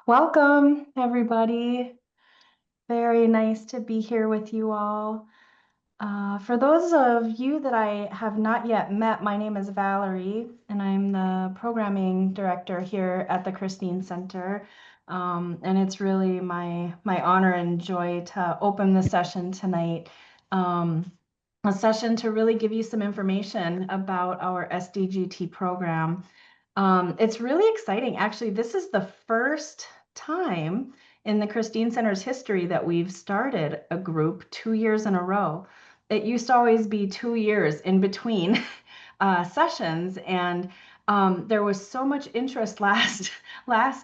Welcome, everybody. Very nice to be here with you all. For those of you that I have not yet met, my name is Valerie, and I'm the programming director here at the Christine Center. And it's really my honor and joy to open the session tonight. A session to really give you some information about our SDGT program. It's really exciting. Actually, this is the first time in the Christine Center's history that we've started a group 2 years in a row. It used to always be 2 years in between sessions, and there was so much interest last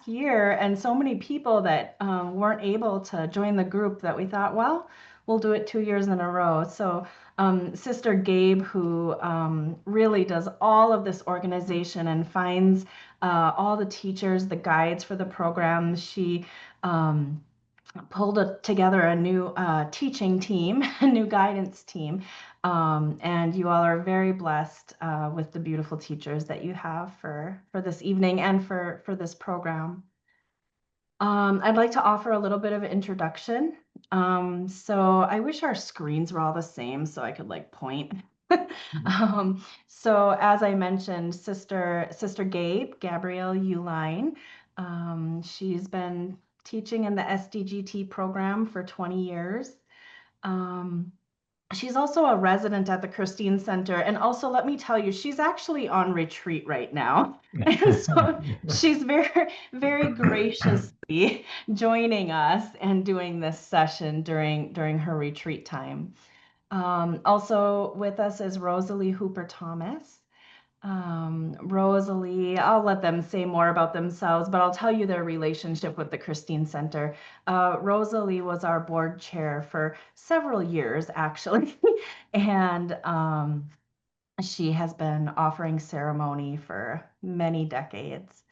year, and so many people that weren't able to join the group that we thought, well, we'll do it 2 years in a row. So Sister Gabe, who really does all of this organization and finds all the teachers, the guides for the program. She pulled together a new teaching team, a new guidance team. And you all are very blessed with the beautiful teachers that you have for this evening and for this program. I'd like to offer a little bit of an introduction. So I wish our screens were all the same so I could like point. So as I mentioned, Sister Gabrielle Uline, she's been teaching in the SDGT program for 20 years. She's also a resident at the Christine Center. And also, let me tell you, she's actually on retreat right now. And so she's very, very graciously joining us and doing this session during her retreat time. Also with us is Rosalie Hooper Thomas. Rosalie, I'll let them say more about themselves, but I'll tell you their relationship with the Christine Center. Rosalie was our board chair for several years, actually, and she has been offering ceremony for many decades.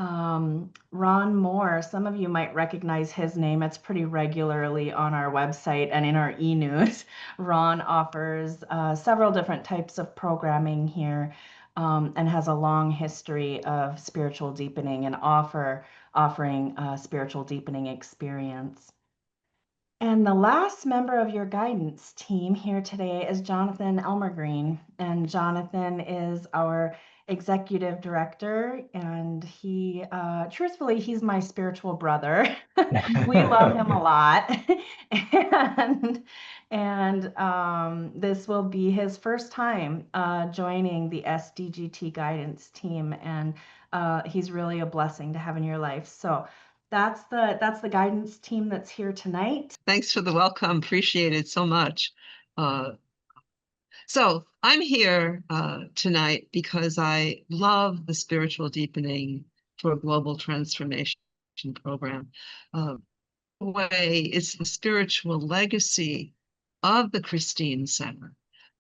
Ron Moore, some of you might recognize his name. It's pretty regularly on our website and in our e-news. Ron offers several different types of programming here and has a long history of spiritual deepening and offering spiritual deepening experience. And the last member of your guidance team here today is Jonathan Elmergreen. And Jonathan is our executive director, and he, truthfully, he's my spiritual brother. We love him a lot. And this will be his first time joining the SDGT guidance team, and he's really a blessing to have in your life. So that's the guidance team that's here tonight. Thanks for the welcome. Appreciate it so much. So I'm here tonight because I love the Spiritual Deepening for Global Transformation program. Way it's the spiritual legacy of the Christine Center.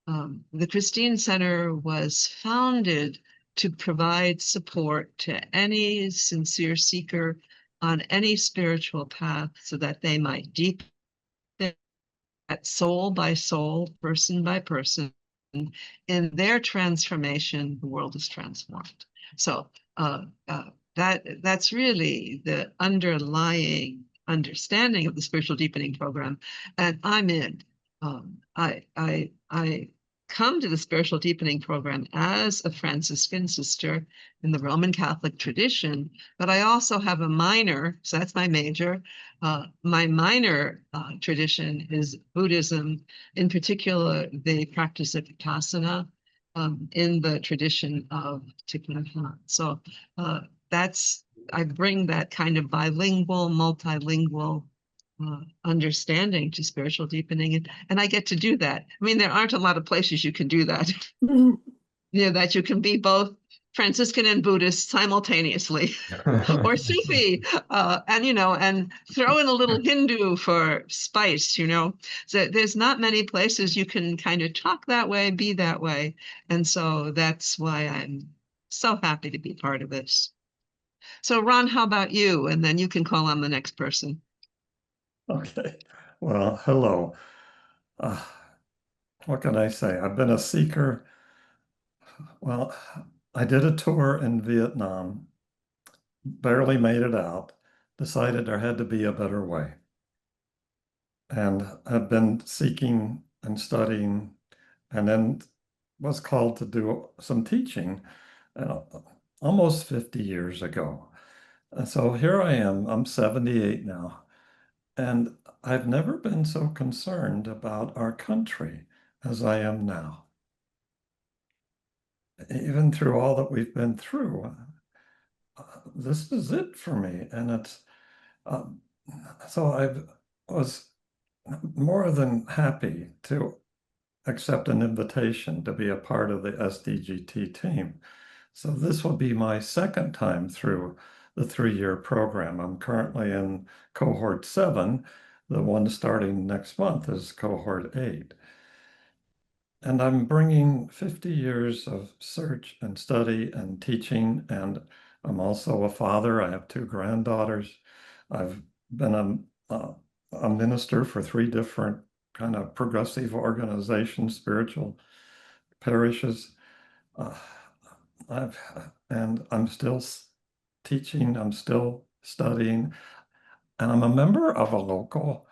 The Christine Center was founded to provide support to any sincere seeker on any spiritual path so that they might deepen that soul by soul, person by person. In their transformation, the world is transformed. So that's really the underlying understanding of the spiritual deepening program, and I'm in. I come to the spiritual deepening program as a Franciscan sister in the Roman Catholic tradition, but I also have a minor, so that's my major. My minor tradition is Buddhism, in particular, the practice of Vipassana in the tradition of Thich Nhat Hanh. So I bring that kind of bilingual, multilingual understanding to spiritual deepening, and I get to do that. I mean, there aren't a lot of places you can do that. That you can be both Franciscan and Buddhist simultaneously, or Sufi, and throw in a little Hindu for spice. So there's not many places you can kind of talk that way, be that way, and so that's why I'm so happy to be part of this. So Ron, how about you? And then you can call on the next person. Okay. Well, hello. What can I say? I've been a seeker. Well, I did a tour in Vietnam, barely made it out. decided there had to be a better way. And I've been seeking and studying, and then was called to do some teaching uh, almost 50 years ago. And so here I am, I'm 78 now, and I've never been so concerned about our country as I am now. Even through all that we've been through, this is it for me. And it's um, so I was more than happy to accept an invitation to be a part of the SDGT team. So this will be my second time through the 3-year program. I'm currently in cohort 7. The one starting next month is cohort 8. And I'm bringing 50 years of search and study and teaching, and I'm also a father. I have 2 granddaughters. I've been a minister for 3 different kind of progressive organizations, spiritual parishes. Uh, I've and I'm still teaching. I'm still studying, and I'm a member of a local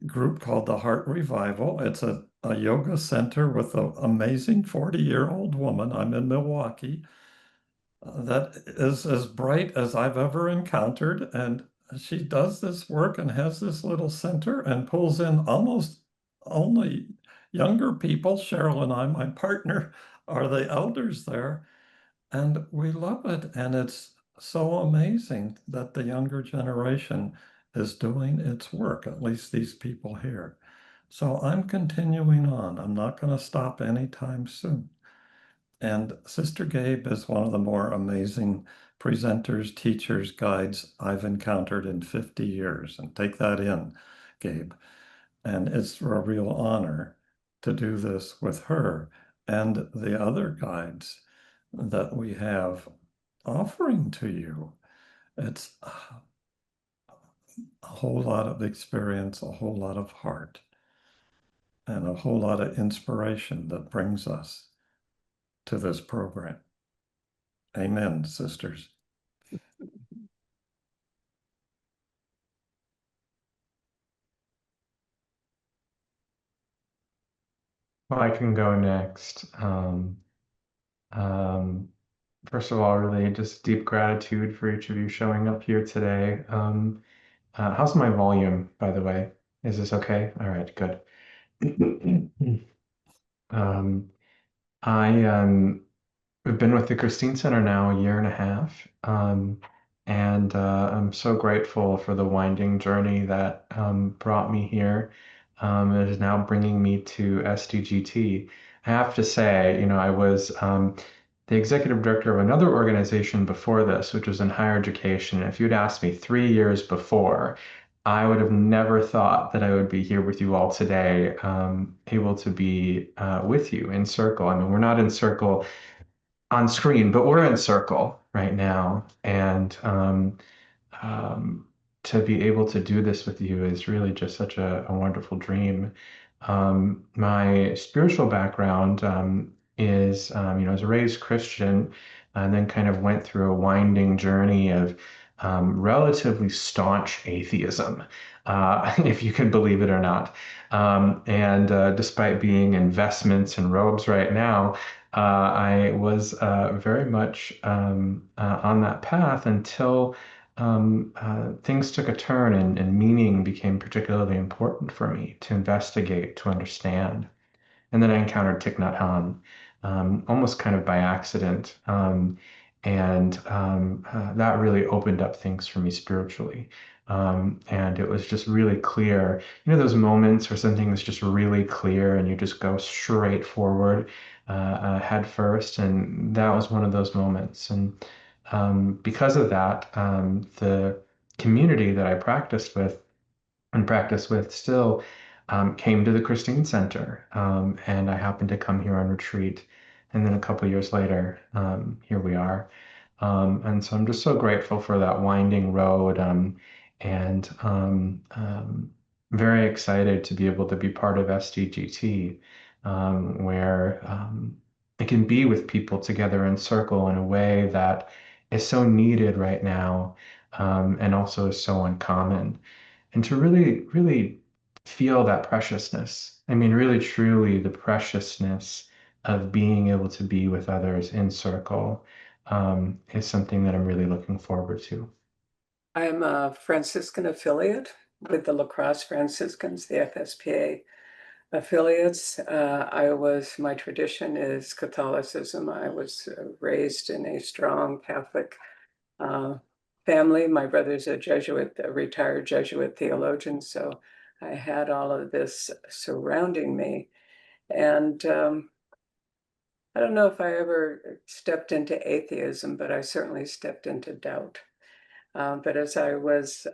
group called the Heart Revival. It's a yoga center with an amazing 40-year-old woman. I'm in Milwaukee. That is as bright as I've ever encountered. And she does this work and has this little center and pulls in almost only younger people. Cheryl and I, my partner, are the elders there. And we love it. And it's so amazing that the younger generation is doing its work, at least these people here. So I'm continuing on. I'm not going to stop anytime soon. And Sister Gabe is one of the more amazing presenters, teachers, guides I've encountered in 50 years. And take that in, Gabe. And it's a real honor to do this with her and the other guides that we have offering to you. It's a whole lot of experience, a whole lot of heart, and a whole lot of inspiration that brings us to this program. Amen, sisters. Well, I can go next. Um, First of all, really just deep gratitude for each of you showing up here today. How's my volume, by the way? Is this okay? All right, good. Um, I I've been with the Christine Center now a year and a half, and I'm so grateful for the winding journey that brought me here. It is now bringing me to SDGT. I have to say, I was the executive director of another organization before this, which was in higher education. If you'd asked me 3 years before, I would have never thought that I would be here with you all today, able to be with you in circle. I mean, we're not in circle on screen, but we're in circle right now. And um, to be able to do this with you is really just such a wonderful dream. My spiritual background is, I was raised Christian and then kind of went through a winding journey of relatively staunch atheism, if you can believe it or not. And despite being in vestments and robes right now, I was very much on that path until things took a turn and meaning became particularly important for me to investigate, to understand. And then I encountered Thich Nhat Hanh, almost kind of by accident. And that really opened up things for me spiritually. And it was just really clear, those moments where something is just really clear and you just go straight forward, head first. And that was one of those moments. And because of that, the community that I practiced with and practice with still came to the Christine Center. And I happened to come here on retreat. And then a couple years later, here we are. And so I'm just so grateful for that winding road, and very excited to be able to be part of SDGT, where it can be with people together in circle in a way that is so needed right now. and also is so uncommon. And to really, really feel that preciousness. I mean, really, truly, the preciousness of being able to be with others in circle is something that I'm really looking forward to. I'm a Franciscan affiliate with the La Crosse Franciscans, the FSPA affiliates. My tradition is Catholicism. I was raised in a strong Catholic family. My brother's a Jesuit, a retired Jesuit theologian, so I had all of this surrounding me. And I don't know if I ever stepped into atheism, but I certainly stepped into doubt. But as I was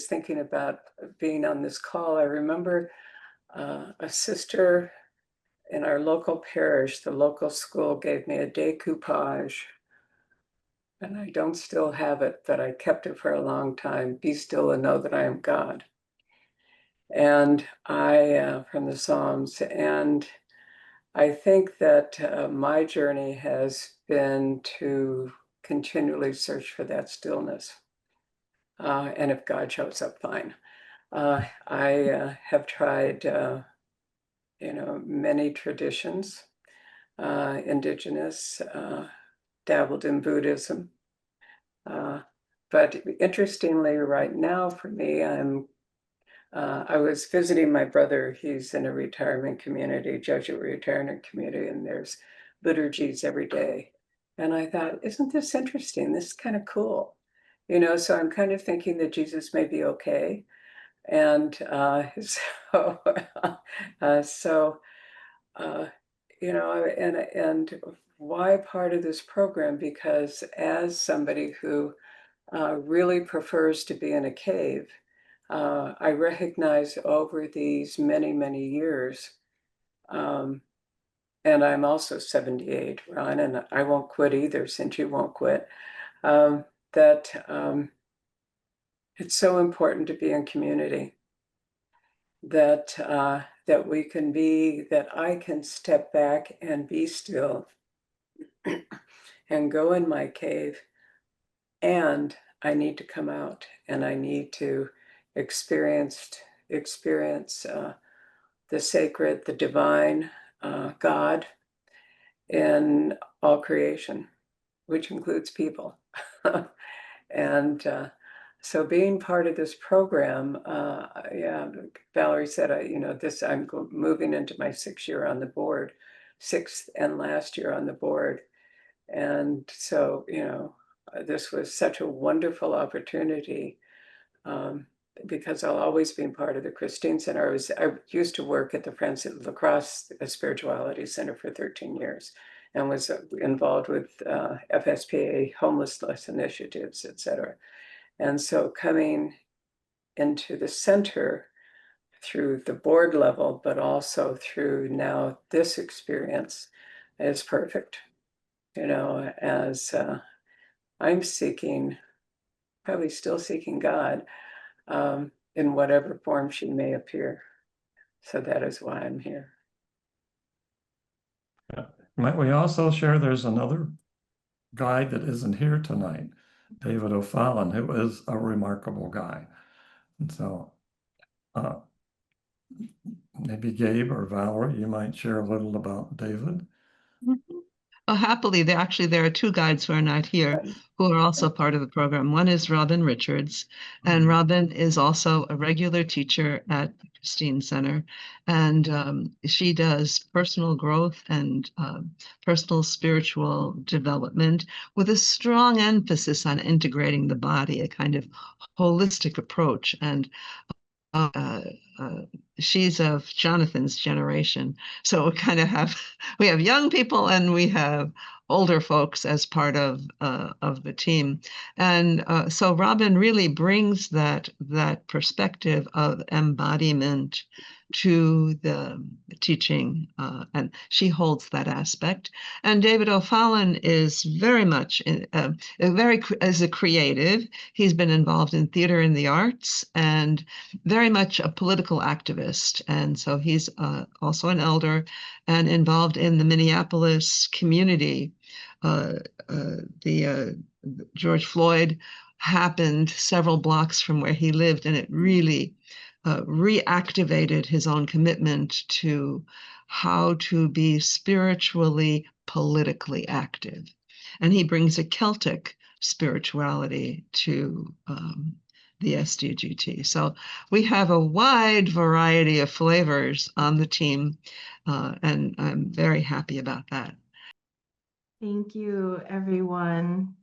thinking about being on this call, I remember a sister in our local parish, the local school gave me a decoupage, and I don't still have it, but I kept it for a long time. Be still and know that I am God. And from the Psalms. And I think that my journey has been to continually search for that stillness. And if God shows up, fine. I have tried, many traditions, indigenous, dabbled in Buddhism. But interestingly, right now for me, I was visiting my brother. He's in a retirement community, Jesuit retirement community, and there's liturgies every day. And I thought, isn't this interesting? This is kind of cool. So I'm kind of thinking that Jesus may be okay. And so, so and why part of this program? Because as somebody who really prefers to be in a cave, I recognize over these many, many years, and I'm also 78, Ron, and I won't quit either since you won't quit, that it's so important to be in community, that I can step back and be still and go in my cave, and I need to come out and I need to experience the sacred, the divine, God in all creation, which includes people. And so being part of this program, yeah, Valerie said, I'm moving into my 6th year on the board, 6th and last year on the board. And so, this was such a wonderful opportunity, because I'll always be part of the Christine Center. I used to work at the La Crosse Spirituality Center for 13 years and was involved with FSPA homelessness initiatives, et cetera. And so coming into the center through the board level, but also through now this experience is perfect, as I'm probably still seeking God, in whatever form she may appear. So that is why I'm here. Yeah. Might we also share there's another guy that isn't here tonight, David O'Fallon, who is a remarkable guy. And so maybe Gabe or Valerie, you might share a little about David. Well, happily, there are 2 guides who are not here who are also part of the program. One is Robin Richards, and Robin is also a regular teacher at the Christine Center, and she does personal growth and personal spiritual development with a strong emphasis on integrating the body, a kind of holistic approach. And uh, she's of Jonathan's generation, so we have young people and we have older folks as part of the team, and so Robin really brings that perspective of embodiment to the teaching, and she holds that aspect. And David O'Fallon is very much as a creative. He's been involved in theater and the arts and very much a political activist. And so he's also an elder and involved in the Minneapolis community, the George Floyd happened several blocks from where he lived, and it really reactivated his own commitment to how to be spiritually, politically active. And he brings a Celtic spirituality to the SDGT. So we have a wide variety of flavors on the team, and I'm very happy about that. Thank you, everyone.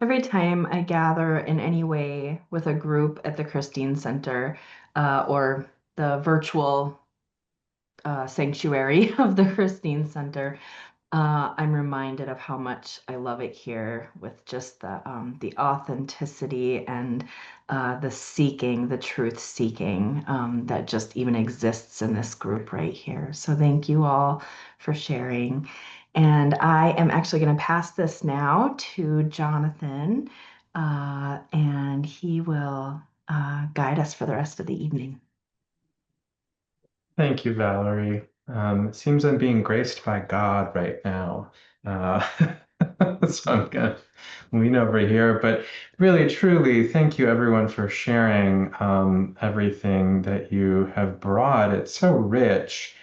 Every time I gather in any way with a group at the Christine Center or the virtual sanctuary of the Christine Center, I'm reminded of how much I love it here with just the authenticity and the seeking, the truth seeking that just even exists in this group right here. So thank you all for sharing. And I am actually going to pass this now to Jonathan, and he will guide us for the rest of the evening. Thank you, Valerie. It seems I'm being graced by God right now. Uh, so I'm gonna lean over here. But really, truly, thank you everyone for sharing everything that you have brought. It's so rich.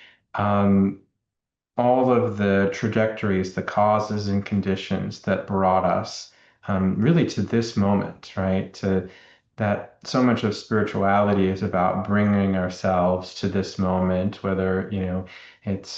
All of the trajectories, the causes and conditions that brought us really to this moment, right? To that so much of spirituality is about bringing ourselves to this moment, whether it's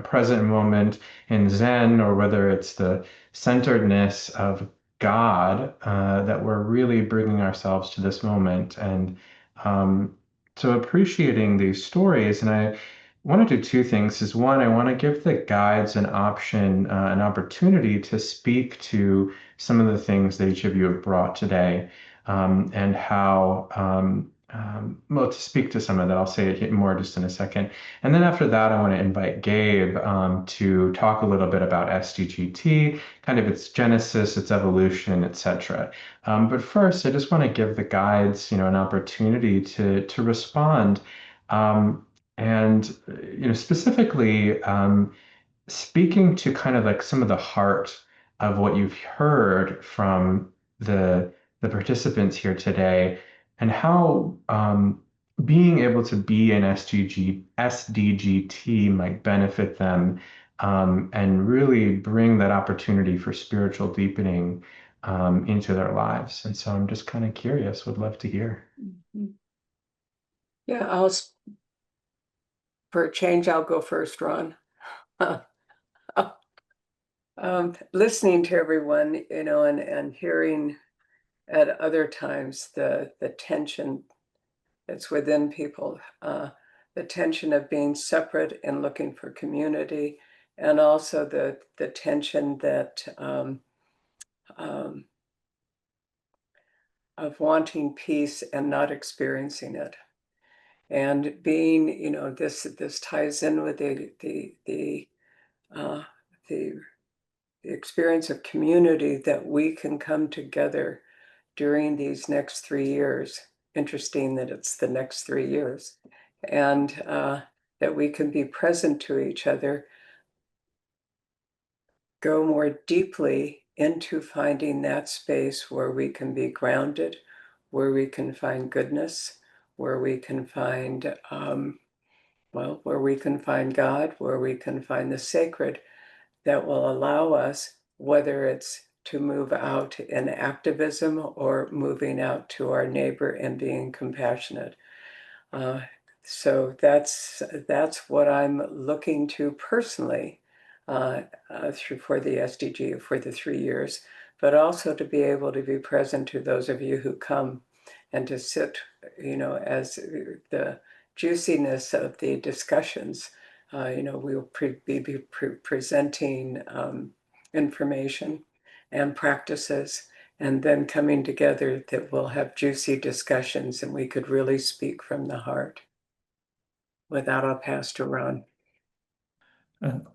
present moment in Zen, or whether it's the centeredness of God, that we're really bringing ourselves to this moment. And so appreciating these stories, and I want to do two things. Is one, I want to give the guides an option, an opportunity to speak to some of the things that each of you have brought today, and how, well, to speak to some of that. I'll say it more just in a second. And then after that, I want to invite Gabe to talk a little bit about SDGT, kind of its genesis, its evolution, etc. But first, I just want to give the guides, an opportunity to respond. And specifically speaking to kind of like some of the heart of what you've heard from the participants here today, and how being able to be an SDGT might benefit them, and really bring that opportunity for spiritual deepening into their lives. And so I'm just kind of curious, would love to hear. Yeah, for a change, I'll go first, Ron. Listening to everyone, and hearing at other times the tension that's within people, the tension of being separate and looking for community, and also the tension that of wanting peace and not experiencing it. And being, this ties in with the experience of community, that we can come together during these next 3 years. Interesting that it's the next 3 years, and that we can be present to each other, go more deeply into finding that space where we can be grounded, where we can find goodness, where we can find where we can find God, where we can find the sacred, that will allow us, whether it's to move out in activism or moving out to our neighbor and being compassionate. So that's what I'm looking to personally for the SDG for the 3 years, but also to be able to be present to those of you who come, and to sit, as the juiciness of the discussions. We'll be presenting information and practices, and then coming together that we'll have juicy discussions, and we could really speak from the heart. With that, I'll pass to Ron. And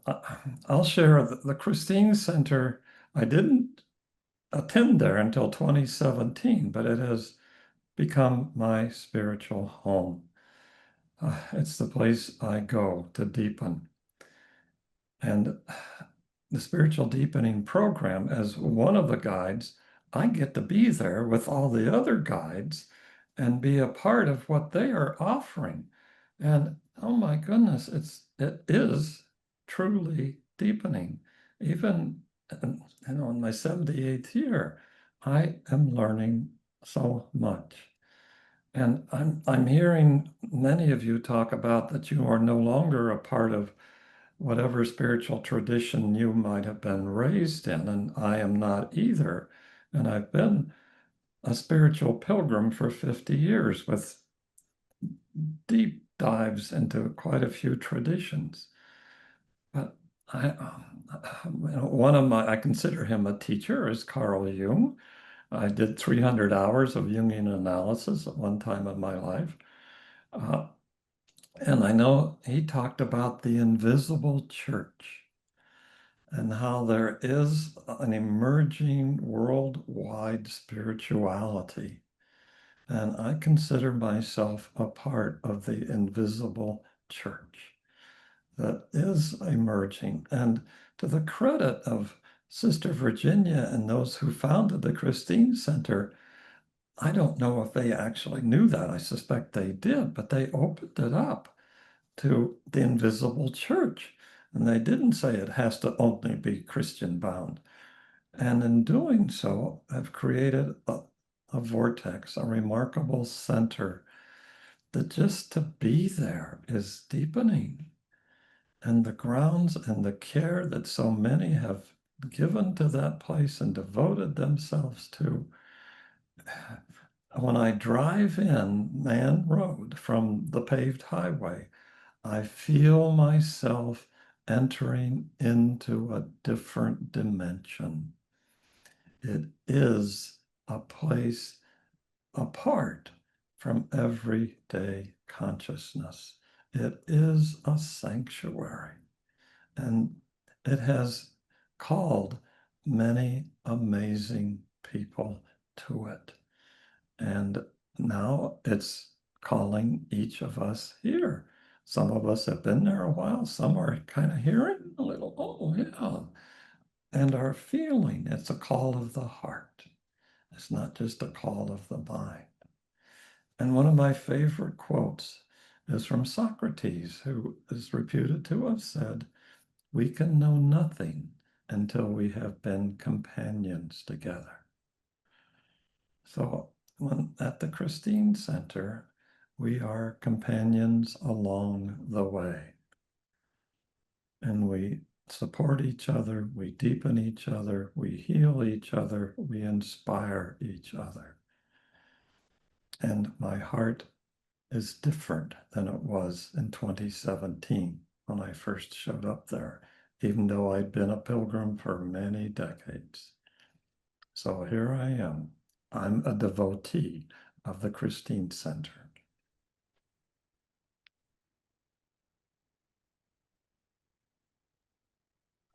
I'll share the Christine Center. I didn't attend there until 2017, but it has become my spiritual home. It's the place I go to deepen. And the spiritual deepening program as one of the guides, I get to be there with all the other guides and be a part of what they are offering. And oh my goodness, it is truly deepening. Even in my 78th year, I am learning so much. And I'm hearing many of you talk about that you are no longer a part of whatever spiritual tradition you might have been raised in, and I am not either. And I've been a spiritual pilgrim for 50 years with deep dives into quite a few traditions. But I consider him a teacher, is Carl Jung. I did 300 hours of Jungian analysis at one time in my life. And I know he talked about the invisible church and how there is an emerging worldwide spirituality. And I consider myself a part of the invisible church that is emerging. And to the credit of Sister Virginia and those who founded the Christine Center, I don't know if they actually knew that. I suspect they did, but they opened it up to the invisible church. And they didn't say it has to only be Christian bound. And in doing so, I've created a vortex, a remarkable center that just to be there is deepening. And the grounds and the care that so many have given to that place and devoted themselves to. When I drive in Man Road from the paved highway, I feel myself entering into a different dimension. It is a place apart from everyday consciousness. It is a sanctuary, and it has called many amazing people to it. And now it's calling each of us here. Some of us have been there a while, some are kind of hearing a little, oh, yeah, and are feeling it's a call of the heart. It's not just a call of the mind. And one of my favorite quotes is from Socrates, who is reputed to have said, "We can know nothing until we have been companions together." So at the Christine Center, we are companions along the way. And we support each other, we deepen each other, we heal each other, we inspire each other. And my heart is different than it was in 2017 when I first showed up there, even though I'd been a pilgrim for many decades. So here I am. I'm a devotee of the Christine Center.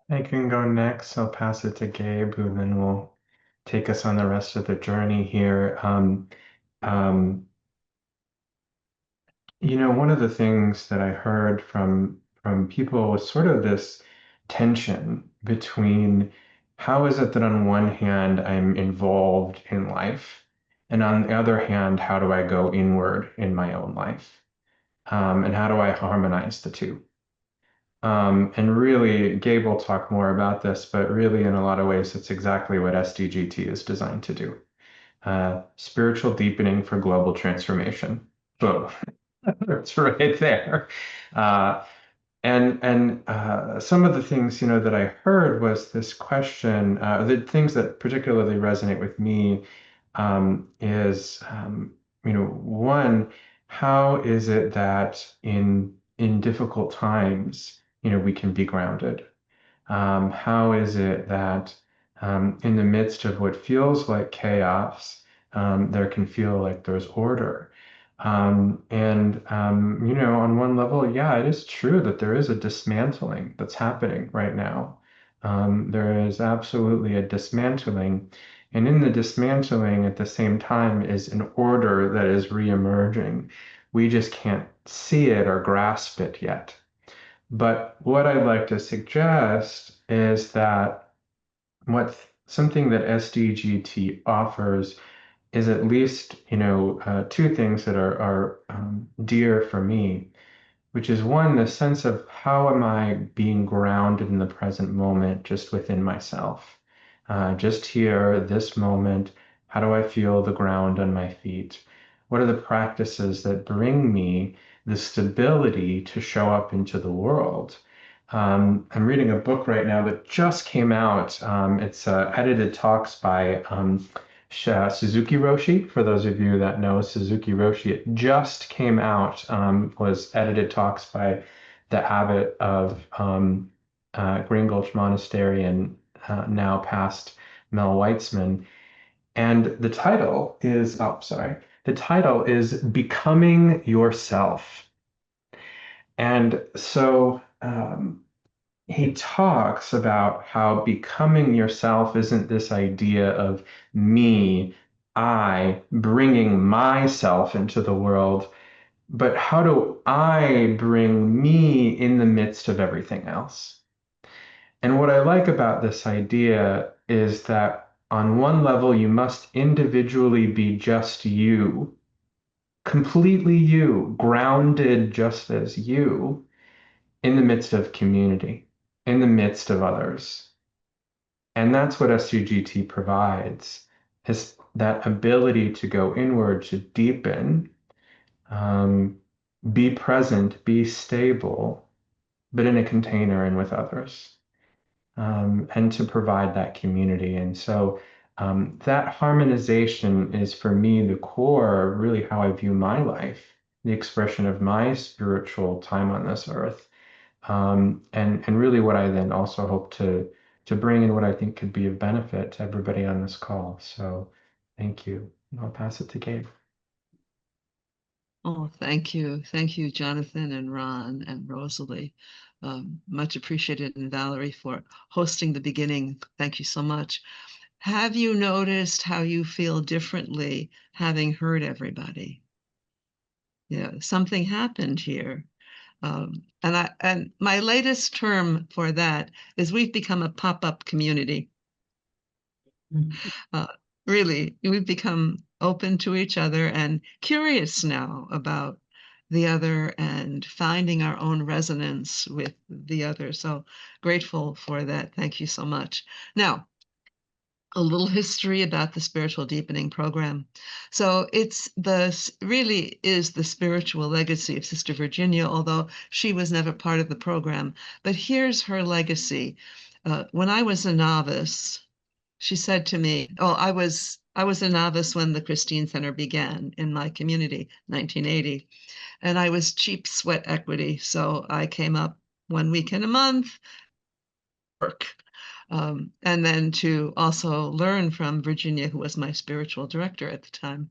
I can go next. I'll pass it to Gabe, who then will take us on the rest of the journey here. Um, one of the things that I heard from people was sort of this tension between how is it that on one hand I'm involved in life, and on the other hand, how do I go inward in my own life? And how do I harmonize the two? And really, Gabe will talk more about this, but really, in a lot of ways, it's exactly what SDGT is designed to do. Spiritual deepening for global transformation. Boom. It's right there. Uh, and some of the things that I heard was this question. The things that particularly resonate with me is one, how is it that in difficult times we can be grounded? How is it that in the midst of what feels like chaos, there can feel like there's order? On one level, yeah, it is true that there is a dismantling that's happening right now. There is absolutely a dismantling. And in the dismantling, at the same time, is an order that is reemerging. We just can't see it or grasp it yet. But what I'd like to suggest is that something that SDGT offers is at least, two things that are dear for me, which is one, the sense of how am I being grounded in the present moment, just within myself, just here, this moment. How do I feel the ground on my feet? What are the practices that bring me the stability to show up into the world? I'm reading a book right now that just came out. It's edited talks by Suzuki Roshi. For those of you that know Suzuki Roshi, it just came out, was edited talks by the abbot of Green Gulch Monastery and now past Mel Weitzman. And the title is Becoming Yourself. And so, he talks about how becoming yourself isn't this idea of me, I bringing myself into the world, but how do I bring me in the midst of everything else? And what I like about this idea is that on one level, you must individually be just you, completely you, grounded just as you, in the midst of community, in the midst of others. And that's what SDGT provides, is that ability to go inward, to deepen, um, be present, be stable, but in a container and with others, and to provide that community. And so that harmonization is for me the core, really how I view my life, the expression of my spiritual time on this earth. And really what I then also hope to bring in what I think could be of benefit to everybody on this call. So thank you. I'll pass it to Gabe. Oh, thank you. Thank you, Jonathan and Ron and Rosalie. Much appreciated, and Valerie for hosting the beginning. Thank you so much. Have you noticed how you feel differently having heard everybody? Yeah, something happened here. And my latest term for that is we've become a pop-up community. Uh, really, we've become open to each other and curious now about the other and finding our own resonance with the other. So grateful for that. Thank you so much. Now, a little history about the Spiritual Deepening Program. So really is the spiritual legacy of Sister Virginia, although she was never part of the program. But here's her legacy. When I was a novice, she said to me, "Oh, I was a novice when the Christine Center began in my community, 1980, and I was cheap sweat equity, so I came up 1 weekend a month, work." And then to also learn from Virginia, who was my spiritual director at the time.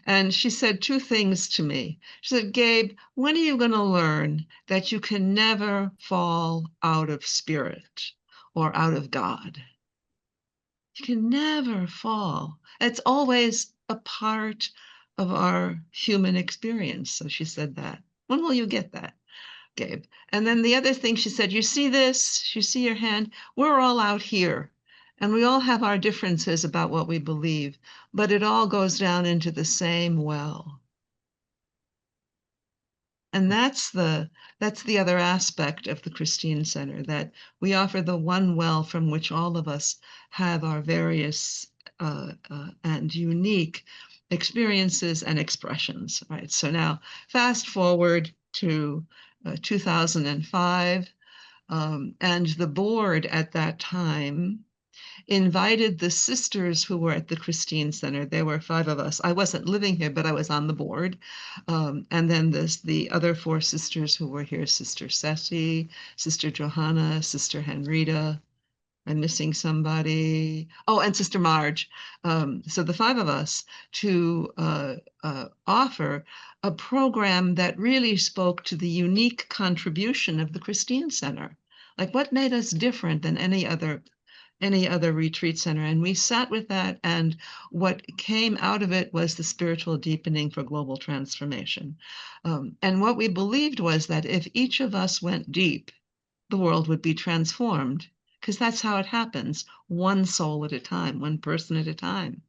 And she said 2 things to me. She said, "Gabe, when are you going to learn that you can never fall out of spirit or out of God? You can never fall. It's always a part of our human experience." So she said that. When will you get that, Gabe? And then the other thing she said, "You see this? You see your hand? We're all out here, and we all have our differences about what we believe, but it all goes down into the same well." And that's the other aspect of the Christine Center, that we offer the one well from which all of us have our various and unique experiences and expressions. Right. So now, fast forward to 2005, and the board at that time invited the sisters who were at the Christine Center. There were 5 of us. I wasn't living here, but I was on the board. And then the other 4 sisters who were here, Sister Ceci, Sister Johanna, Sister Henrita. I'm missing somebody. Oh, and Sister Marge. So the 5 of us to offer a program that really spoke to the unique contribution of the Christine Center. Like, what made us different than any other any other retreat center. And we sat with that, and what came out of it was the spiritual deepening for global transformation. And what we believed was that if each of us went deep, the world would be transformed, because that's how it happens, one soul at a time, one person at a time.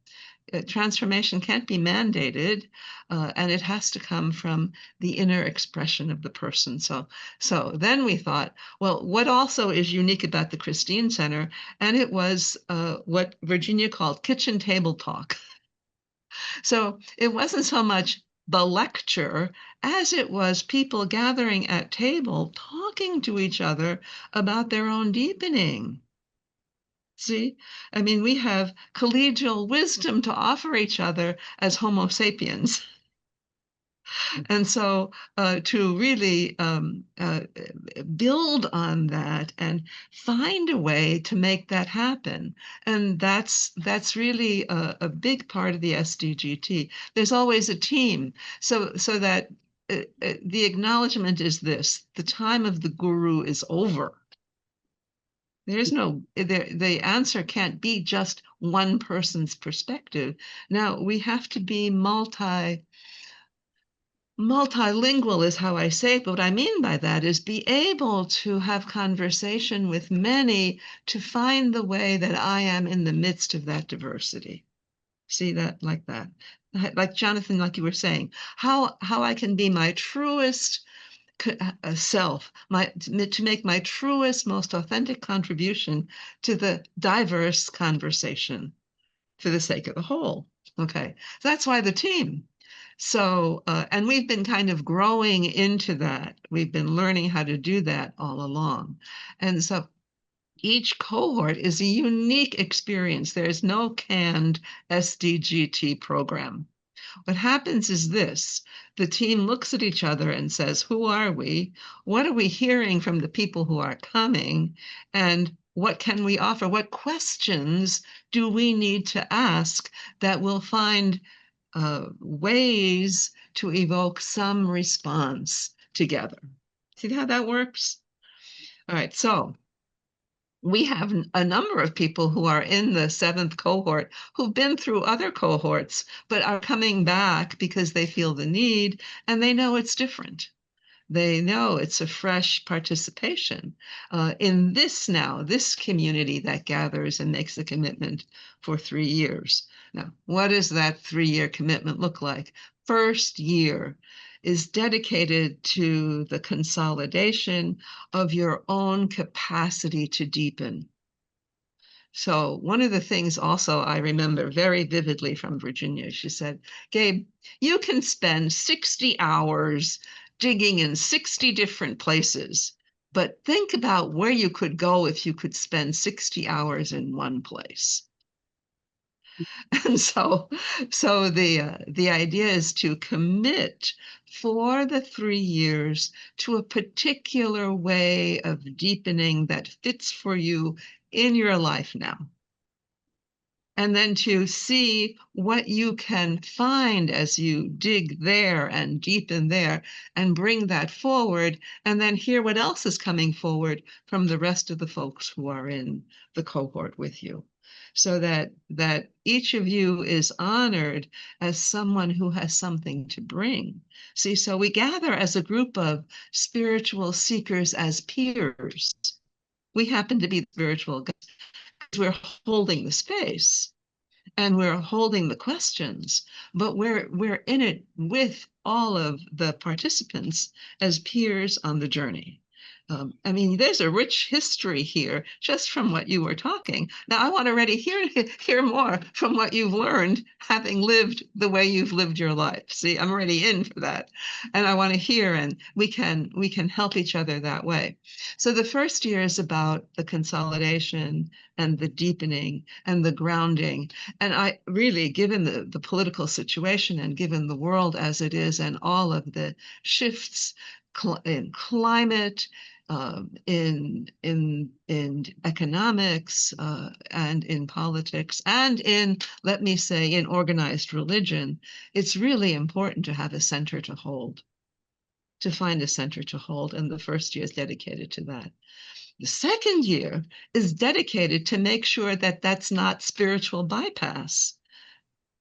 Transformation can't be mandated, and it has to come from the inner expression of the person. So then we thought, well, what also is unique about the Christine Center? And it was what Virginia called kitchen table talk. So it wasn't so much the lecture as it was people gathering at table, talking to each other about their own deepening. See, I mean, we have collegial wisdom to offer each other as Homo sapiens. And so to really build on that and find a way to make that happen. And that's really a big part of the SDGT. There's always a team, so that the acknowledgement is this: the time of the guru is over. There's no, the answer can't be just one person's perspective. Now we have to be multilingual is how I say it, but what I mean by that is be able to have conversation with many to find the way that I am in the midst of that diversity. See that, like that? Like Jonathan, like you were saying, how I can be my truest self, to make my truest, most authentic contribution to the diverse conversation for the sake of the whole. Okay, so that's why the team. So, and we've been kind of growing into that. We've been learning how to do that all along. And so each cohort is a unique experience. There is no canned SDGT program. What happens is this: the team looks at each other and says, who are we? What are we hearing from the people who are coming? And what can we offer? What questions do we need to ask that will find ways to evoke some response together? See how that works? All right, so we have a number of people who are in the 7th cohort who've been through other cohorts, but are coming back because they feel the need and they know it's different. They know it's a fresh participation in this community that gathers and makes a commitment for 3 years. Now, what does that 3-year commitment look like? First year is dedicated to the consolidation of your own capacity to deepen. So one of the things also I remember very vividly from Virginia, she said, Gabe, you can spend 60 hours digging in 60 different places, but think about where you could go if you could spend 60 hours in one place. And so the idea is to commit for the 3 years to a particular way of deepening that fits for you in your life now. And then to see what you can find as you dig there and deepen there and bring that forward, and then hear what else is coming forward from the rest of the folks who are in the cohort with you. So that each of you is honored as someone who has something to bring. See, so we gather as a group of spiritual seekers as peers. We happen to be spiritual guides because we're holding the space and we're holding the questions, but we're in it with all of the participants as peers on the journey. I mean, there's a rich history here just from what you were talking. Now, I want to already hear more from what you've learned, having lived the way you've lived your life. See, I'm already in for that, and I want to hear, and we can help each other that way. So the first year is about the consolidation and the deepening and the grounding. And I really, given the political situation and given the world as it is, and all of the shifts in climate, in economics, and in politics, and in, let me say, in organized religion, it's really important to have a center to hold, to find a center to hold, and the first year is dedicated to that. The second year is dedicated to make sure that that's not spiritual bypass.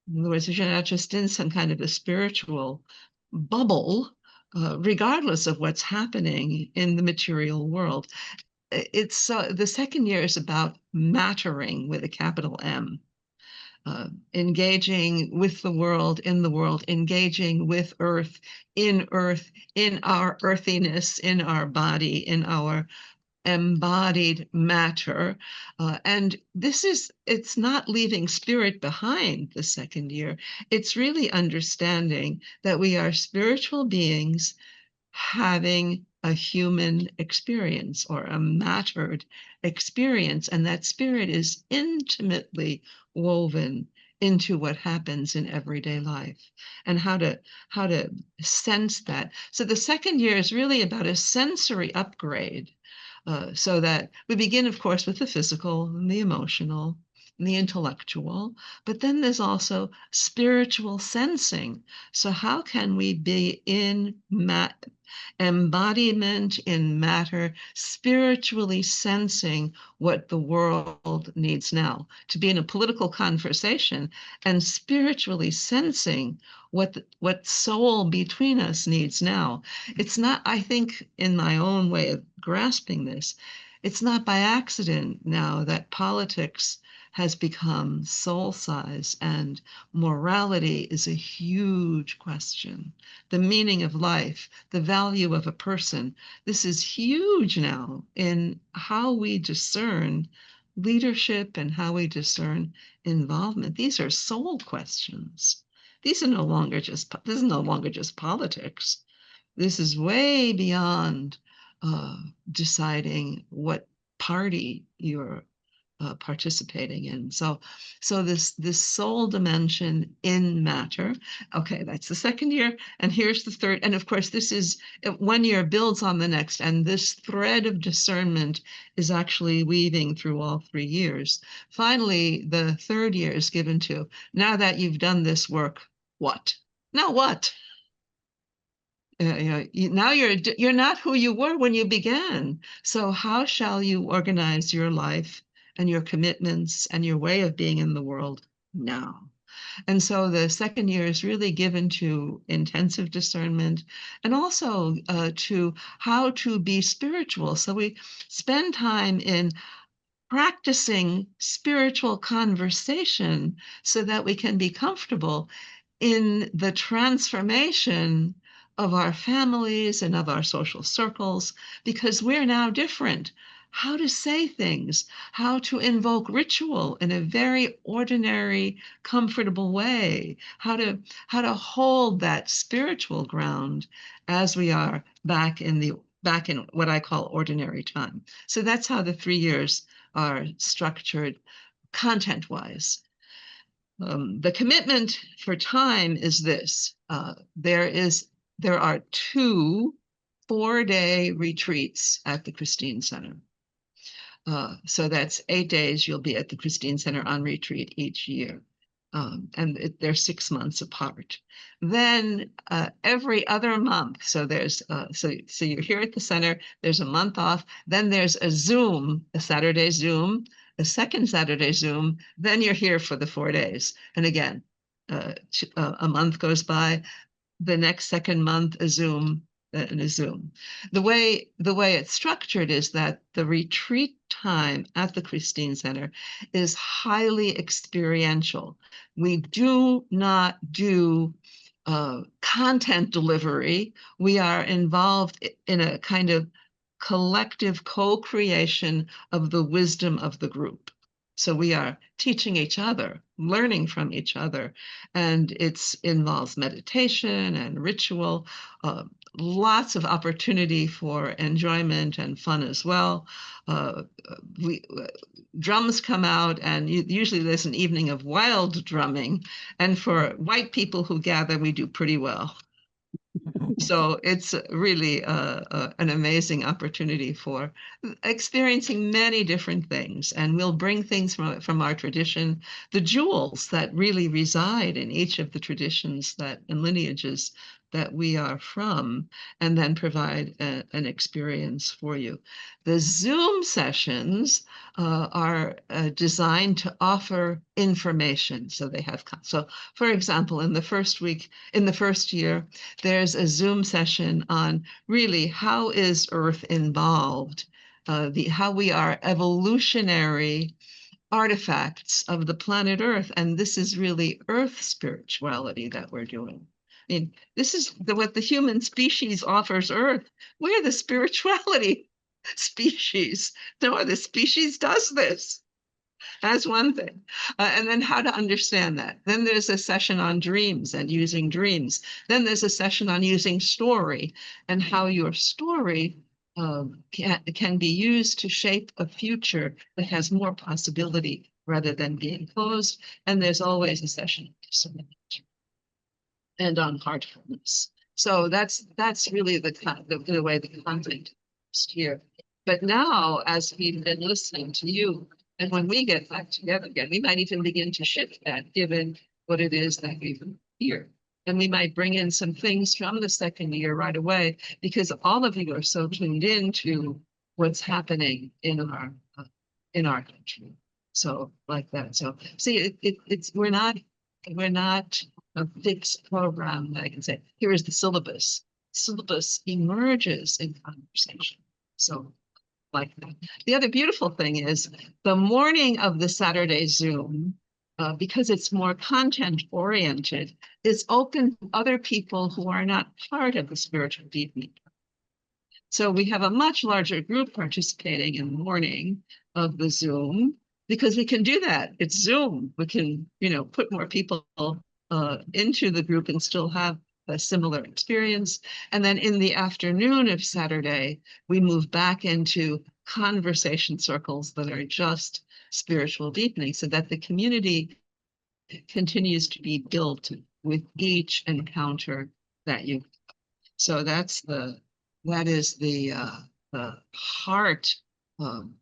In other words, if you're not just in some kind of a spiritual bubble, regardless of what's happening in the material world. It's the second year is about mattering with a capital M, engaging with the world, in the world, engaging with Earth, in our earthiness, in our body, in our embodied matter. And it's not leaving spirit behind the second year. It's really understanding that we are spiritual beings having a human experience or a mattered experience, and that spirit is intimately woven into what happens in everyday life, and how to sense that. So the second year is really about a sensory upgrade, so that we begin, of course, with the physical and the emotional and the intellectual, but then there's also spiritual sensing. So how can we be in embodiment in matter, spiritually sensing what the world needs now, to be in a political conversation and spiritually sensing what soul between us needs now. It's not, I think, in my own way of grasping this, it's not by accident now that politics has become soul size and morality is a huge question. The meaning of life, the value of a person, this is huge now in how we discern leadership and how we discern involvement. These are soul questions. This is no longer just politics. This is way beyond deciding what party you're participating in. So this soul dimension in matter. Okay, that's the second year, and here's the third. And of course, this is 1 year builds on the next, and this thread of discernment is actually weaving through all 3 years. Finally, the third year is given to, now that you've done this work, what? Now what? Now you're not who you were when you began. So how shall you organize your life and your commitments and your way of being in the world now? And so the second year is really given to intensive discernment and also to how to be spiritual. So we spend time in practicing spiritual conversation so that we can be comfortable in the transformation of our families and of our social circles, because we're now different. How to say things, how to invoke ritual in a very ordinary, comfortable way, how to hold that spiritual ground as we are back in what I call ordinary time. So that's how the 3 years are structured content-wise. The commitment for time is this. There are 2 4-day retreats at the Christine Center. So that's 8 days you'll be at the Christine Center on retreat each year. And they're 6 months apart. Then every other month, so you're here at the center, there's a month off, then there's a Saturday Zoom, a second Saturday Zoom, then you're here for the 4 days. And again, a month goes by, the next second month a Zoom and a Zoom. The way it's structured is that the retreat time at the Christine Center is highly experiential. We do not do content delivery. We are involved in a kind of collective co-creation of the wisdom of the group. So we are teaching each other, learning from each other, and it involves meditation and ritual, lots of opportunity for enjoyment and fun as well. Drums come out, and usually there's an evening of wild drumming, and for white people who gather, we do pretty well. So it's really an amazing opportunity for experiencing many different things. And we'll bring things from our tradition, the jewels that really reside in each of the traditions and lineages that we are from, and then provide an experience for you. The Zoom sessions are designed to offer information. So they have, so for example, in the first year, there's a Zoom session on really how is Earth involved, how we are evolutionary artifacts of the planet Earth. And this is really Earth spirituality that we're doing. I mean, this is what the human species offers Earth. We're the spirituality species. No other species does this. That's one thing. And then how to understand that. Then there's a session on dreams and using dreams. Then there's a session on using story and how your story can be used to shape a future that has more possibility rather than being closed. And there's always a session on discernment and on heartfulness. So that's really the way the content is here. But now, as we've been listening to you, and when we get back together again, we might even begin to shift that, given what it is that we've here. And we might bring in some things from the second year right away, because all of you are so tuned in to what's happening in our country. So like that. So see, we're not a fixed program that I can say, here is the syllabus. Syllabus emerges in conversation. So like that. The other beautiful thing is the morning of the Saturday Zoom, because it's more content oriented, is open to other people who are not part of the spiritual deepening. So we have a much larger group participating in the morning of the Zoom because we can do that. It's Zoom. We can, put more people into the group and still have a similar experience. And then in the afternoon of Saturday, we move back into conversation circles that are just spiritual deepening so that the community continues to be built with each encounter that you. So that is the heart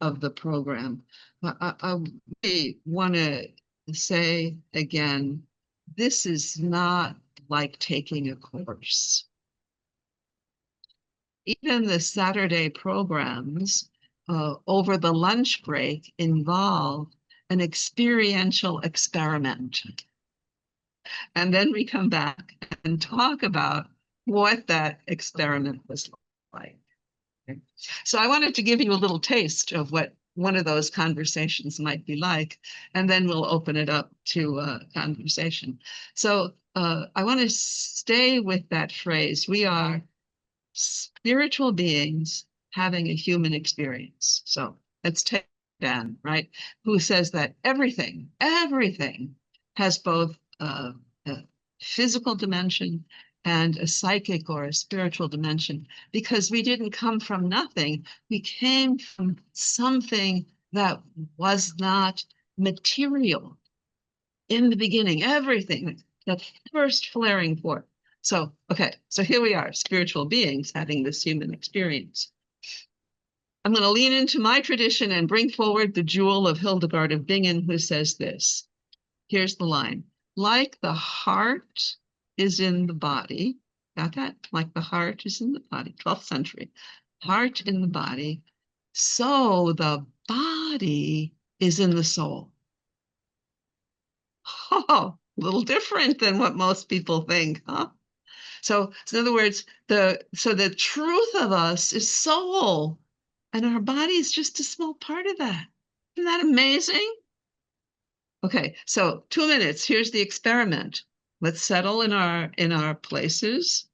of the program. I really want to say again, this is not like taking a course. Even the Saturday programs over the lunch break involve an experiential experiment. And then we come back and talk about what that experiment was like. Okay. So I wanted to give you a little taste of what one of those conversations might be like, and then we'll open it up to conversation. So I want to stay with that phrase. We are spiritual beings having a human experience. So let's take Dan, right? Who says that everything has both a physical dimension and a psychic or a spiritual dimension, because we didn't come from nothing. We came from something that was not material in the beginning, everything, that first flaring forth. So, okay, so here we are, spiritual beings having this human experience. I'm going to lean into my tradition and bring forward the jewel of Hildegard of Bingen, who says this. Here's the line. Like the heart is in the body, got that? Like the heart is in the body, 12th century. Heart in the body, so the body is in the soul. Oh, a little different than what most people think, huh? So in other words, the truth of us is soul, and our body is just a small part of that. Isn't that amazing? Okay, so 2 minutes. Here's the experiment. Let's settle in our places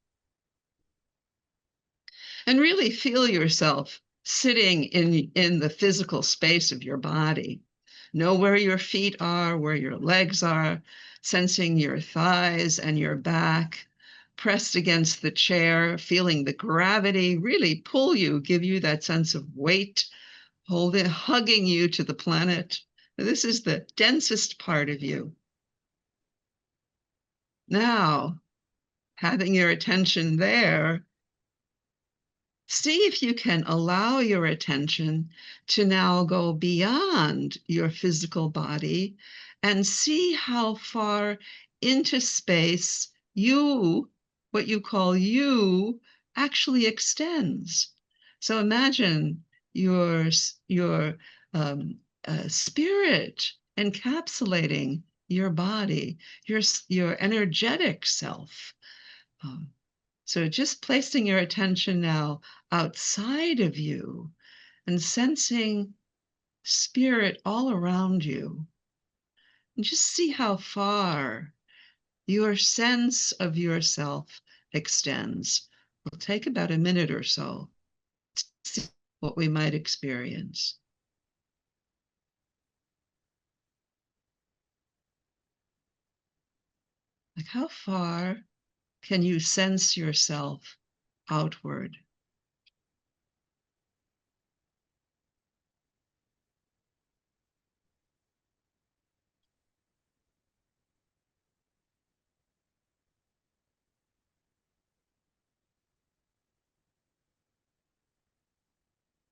and really feel yourself sitting in the physical space of your body. Know where your feet are, where your legs are, sensing your thighs and your back pressed against the chair, feeling the gravity really pull you, give you that sense of weight, hugging you to the planet. This is the densest part of you. Now, having your attention there, see if you can allow your attention to now go beyond your physical body and see how far into space you what you call you actually extends. So imagine your spirit encapsulating your body, your energetic self. Um, so just placing your attention now outside of you and sensing spirit all around you. And just see how far your sense of yourself extends. It'll take about a minute or so to see what we might experience. Like, how far can you sense yourself outward?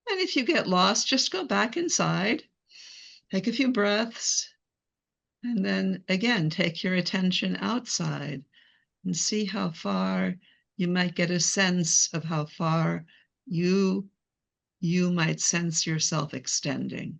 And if you get lost, just go back inside, take a few breaths, and then again, take your attention outside and see how far you might get a sense of how far you might sense yourself extending.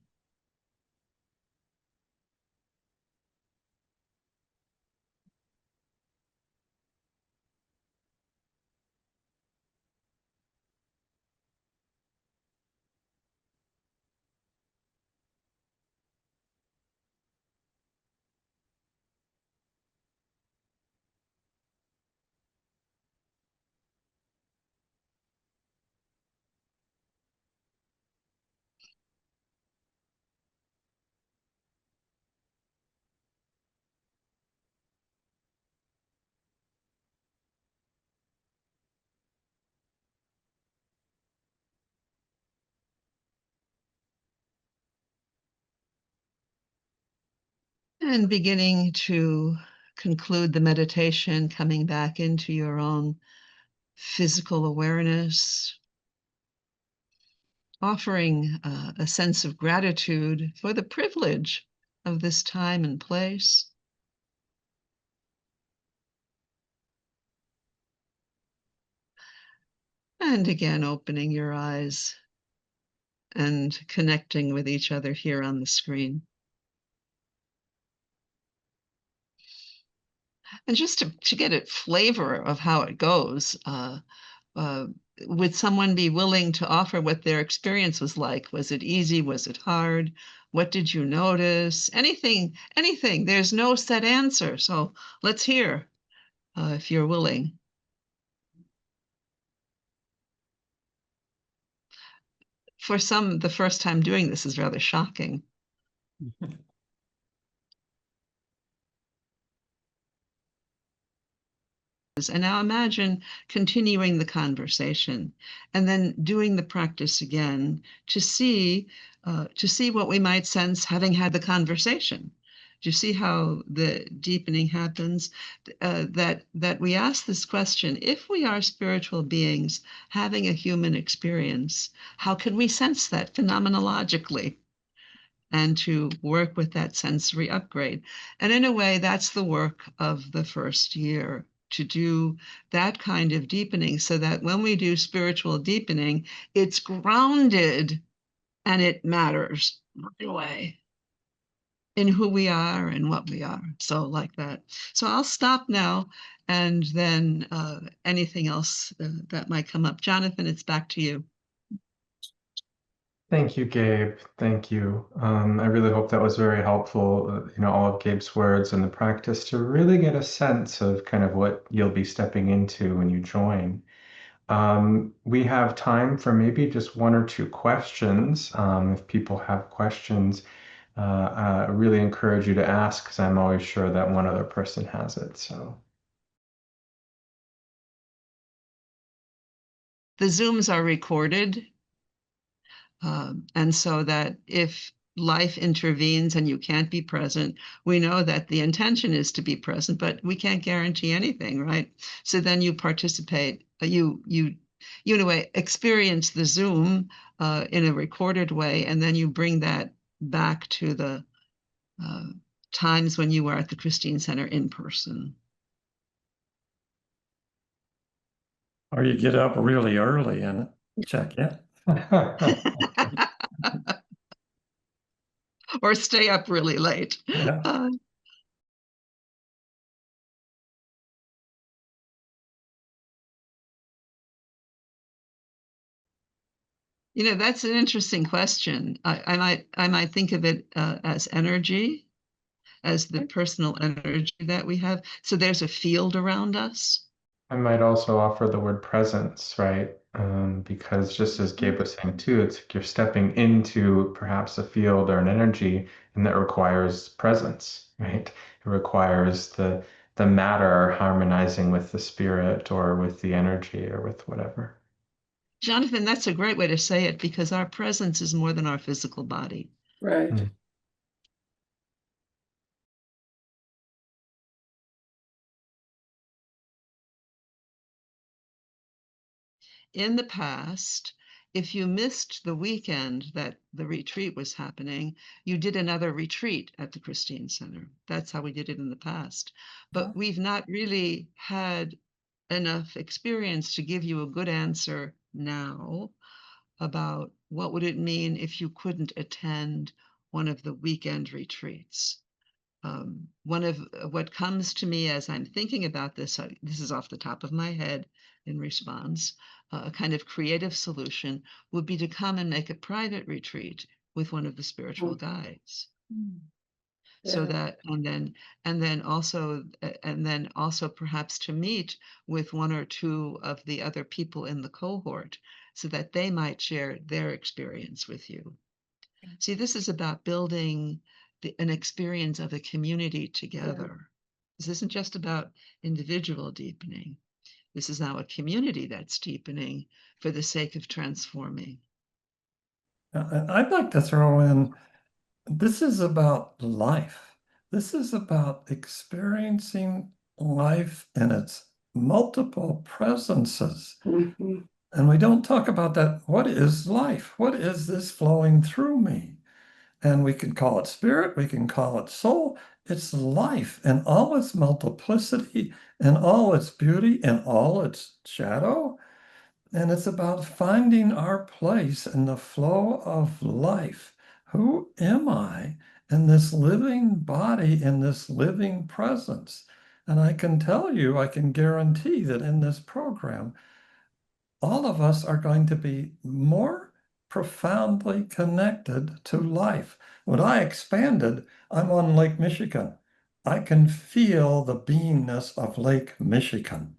And beginning to conclude the meditation, coming back into your own physical awareness, offering a sense of gratitude for the privilege of this time and place. And again, opening your eyes and connecting with each other here on the screen. And just to get a flavor of how it goes, uh, would someone be willing to offer what their experience was like? Was it easy? Was it hard? What did you notice? Anything. There's no set answer. So let's hear if you're willing. For some, the first time doing this is rather shocking. And now imagine continuing the conversation and then doing the practice again to see what we might sense having had the conversation. Do you see how the deepening happens? That we ask this question: if we are spiritual beings having a human experience, how can we sense that phenomenologically? And to work with that sensory upgrade. And in a way, that's the work of the first year, to do that kind of deepening so that when we do spiritual deepening, it's grounded and it matters right away in who we are and what we are. So like that. So I'll stop now, and then anything else that might come up. Jonathan, it's back to you. Thank you, Gabe. Thank you. I really hope that was very helpful, all of Gabe's words and the practice to really get a sense of kind of what you'll be stepping into when you join. We have time for maybe just one or two questions. If people have questions, I really encourage you to ask, because I'm always sure that one other person has it. So. The Zooms are recorded. And so that if life intervenes and you can't be present, we know that the intention is to be present, but we can't guarantee anything, right? So then you participate, you in a way experience the Zoom in a recorded way, and then you bring that back to the times when you were at the Christine Center in person. Or you get up really early and check in. Or stay up really late. Yeah. That's an interesting question. I might think of it as energy, as the personal energy that we have. So there's a field around us. I might also offer the word presence, right? Because just as Gabe was saying too, it's like you're stepping into perhaps a field or an energy, and that requires presence, right? It requires the matter harmonizing with the spirit or with the energy or with whatever. Jonathan, that's a great way to say it, because our presence is more than our physical body. Right. Mm. In the past, if you missed the weekend that the retreat was happening, you did another retreat at the Christine Center. That's how we did it in the past. But we've not really had enough experience to give you a good answer now about what would it mean if you couldn't attend one of the weekend retreats. One of what comes to me as I'm thinking about this, this is off the top of my head in response, a kind of creative solution would be to come and make a private retreat with one of the spiritual guides. So Yeah. that, and then also perhaps to meet with one or two of the other people in the cohort so that they might share their experience with you. See, this is about building an experience of a community together. This isn't just about individual deepening. This is now a community that's deepening for the sake of transforming. I'd like to throw in, this is about life. This is about experiencing life in its multiple presences. Mm-hmm. And we don't talk about that. What is life? What is this flowing through me? And we can call it spirit, we can call it soul. It's life in all its multiplicity, in all its beauty, in all its shadow. And it's about finding our place in the flow of life. Who am I in this living body, in this living presence? And I can tell you, I can guarantee that in this program, all of us are going to be more profoundly connected to life. When I expanded, I'm on Lake Michigan. I can feel the beingness of Lake Michigan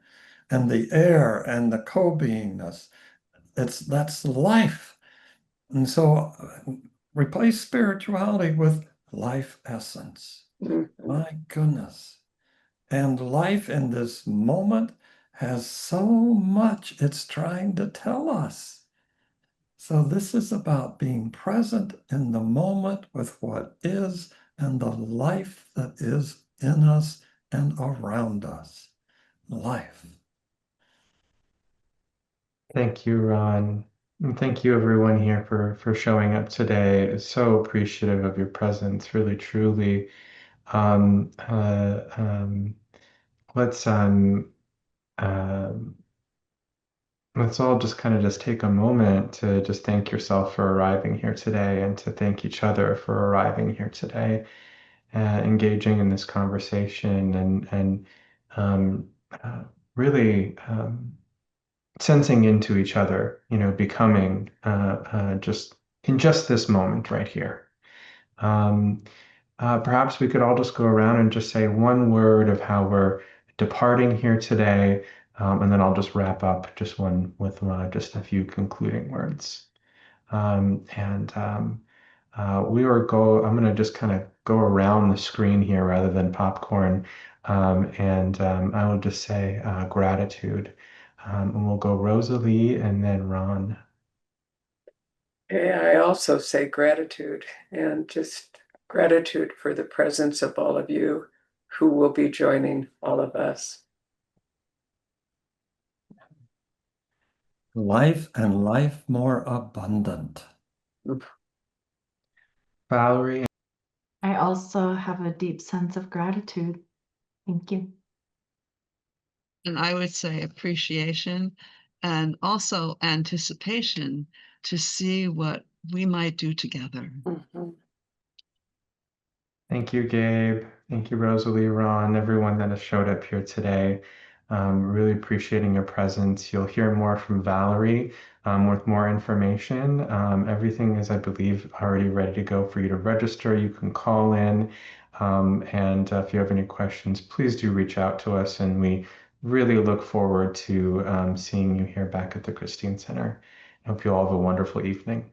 and the air and the co-beingness. That's life. And so replace spirituality with life essence. Mm-hmm. My goodness. And life in this moment has so much it's trying to tell us. So this is about being present in the moment with what is and the life that is in us and around us. Life. Thank you, Ron. And thank you everyone here for showing up today. So appreciative of your presence, really, truly. Um, uh, um, let's um, let's all just kind of just take a moment to just thank yourself for arriving here today and to thank each other for arriving here today, engaging in this conversation and um, uh, really sensing into each other, becoming just in just this moment right here. Um, Perhaps we could all just go around and just say one word of how we're departing here today, and then I'll just wrap up just one with just a few concluding words. And I'm going to just kind of go around the screen here rather than popcorn, and I will just say gratitude, and we'll go Rosalie and then Ron. Yeah, I also say gratitude, and just gratitude for the presence of all of you who will be joining all of us. Life and life more abundant. Valerie. I also have a deep sense of gratitude. Thank you. And I would say appreciation and also anticipation to see what we might do together. Mhm. Thank you, Gabe. Thank you, Rosalie, Ron, everyone that has showed up here today. Really appreciating your presence. You'll hear more from Valerie with more information. Everything is, I believe, already ready to go for you to register. You can call in. And if you have any questions, please do reach out to us. And we really look forward to seeing you here back at the Christine Center. I hope you all have a wonderful evening.